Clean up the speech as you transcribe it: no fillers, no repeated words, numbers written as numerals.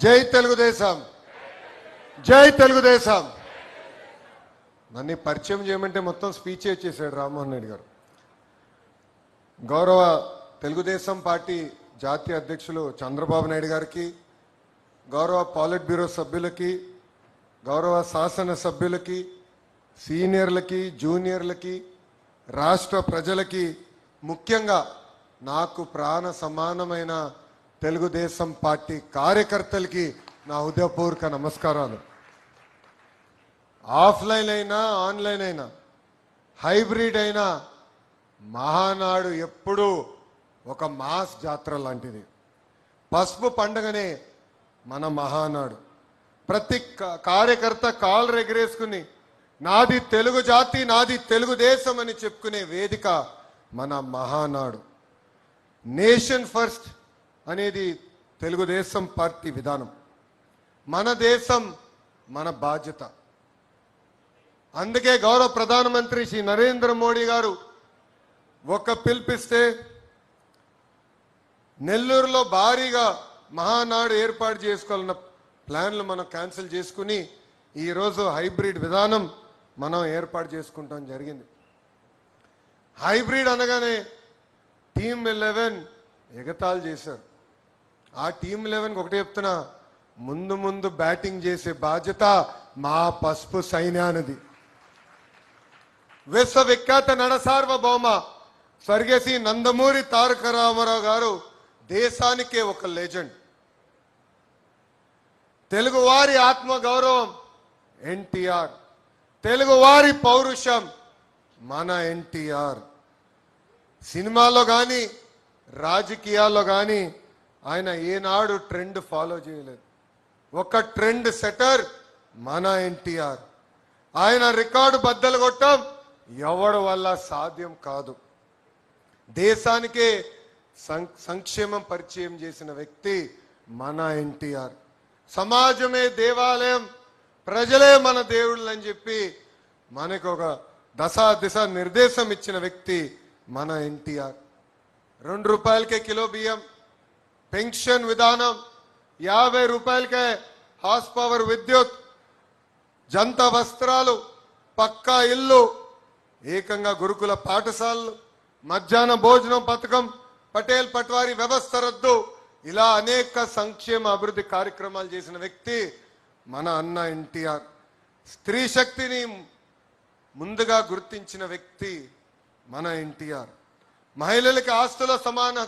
జై తెలుగుదేశం, జై తెలుగుదేశం. నన్ను పరిచయం చేయమంటే మొత్తం స్పీచ్ ఇచ్చేసాడు రామ్మోహన్ రెడ్డి గారు. గౌరవ తెలుగుదేశం పార్టీ జాతీయ అధ్యక్షులు చంద్రబాబు నాయుడు గారికి, గౌరవ పాలిట్ బ్యూరో సభ్యులకి, గౌరవ శాసన సభ్యులకి, సీనియర్లకి, జూనియర్లకి, రాష్ట్ర ప్రజలకి, ముఖ్యంగా నాకు ప్రాణ సమానమైన తెలుగుదేశం పార్టీ కార్యకర్తలకి నా హృదయపూర్వక నమస్కారాలు. ఆఫ్లైన్ అయినా ఆన్లైన్ అయినా హైబ్రిడ్ అయినా మహానాడు ఎప్పుడూ ఒక మాస్ జాతర లాంటిది. పసుపు పండుగనే మన మహానాడు. ప్రతి కార్యకర్త కాళ్ళు ఎగరేసుకుని నాది తెలుగు జాతి, నాది తెలుగుదేశం అని చెప్పుకునే వేదిక మన మహానాడు. నేషన్ ఫస్ట్ అనేది తెలుగుదేశం పార్టీ విధానం. మన దేశం మన బాధ్యత. అందుకే గౌరవ ప్రధానమంత్రి శ్రీ నరేంద్ర మోడీ గారు ఒక పిలిపిస్తే నెల్లూరులో భారీగా మహానాడు ఏర్పాటు చేసుకోవాలన్న ప్లాన్లు మనం క్యాన్సిల్ చేసుకుని ఈరోజు హైబ్రిడ్ విధానం మనం ఏర్పాటు చేసుకుంటాం జరిగింది. హైబ్రిడ్ అనగానే టీమ్ 11 ఎగతాళి చేశారు. ఆ టీమ్ 11కి ఒకటే చెప్తున్నా, ముందు ముందు బ్యాటింగ్ చేసే బాధ్యత మా పసుపు సైన్యానిది. విశ్వవిఖ్యాత నడసార్వభౌమ స్వర్గశ్రీ నందమూరి తారక రామారావు గారు దేశానికే ఒక లెజెండ్. తెలుగువారి ఆత్మగౌరవం ఎన్టీఆర్, తెలుగువారి పౌరుషం మన ఎన్టీఆర్. సినిమాలో కానీ రాజకీయాల్లో కానీ ఆయన ఏనాడు ట్రెండ్ ఫాలో చేయలేదు. ఒక ట్రెండ్ సెటర్ మన ఎన్టీఆర్. ఆయన రికార్డు బద్దలు కొట్టం ఎవడి వల్ల సాధ్యం కాదు. దేశానికే సంక్షేమం పరిచయం చేసిన వ్యక్తి మన ఎన్టీఆర్. సమాజమే దేవాలయం, ప్రజలే మన దేవుళ్ళు అని చెప్పి మనకు ఒక దిశ నిర్దేశం ఇచ్చిన వ్యక్తి మన ఎన్టీఆర్. 2 రూపాయలకే కిలో బియ్యం, పెన్షన్ విధానం, 50 రూపాయలకే హార్స్ పవర్ విద్యుత్, జంత వస్త్రాలు, పక్కా ఇల్లు, ఏకంగా గురుకుల పాఠశాలలు, మధ్యాహ్న భోజనం పథకం, పటేల్ పట్వారీ వ్యవస్థ రద్దు, ఇలా అనేక సంక్షేమ అభివృద్ధి కార్యక్రమాలు చేసిన వ్యక్తి మన అన్న ఎన్టీఆర్. స్త్రీ శక్తిని ముందుగా గుర్తించిన వ్యక్తి మన ఎన్టీఆర్. మహిళలకి ఆస్తుల సమాన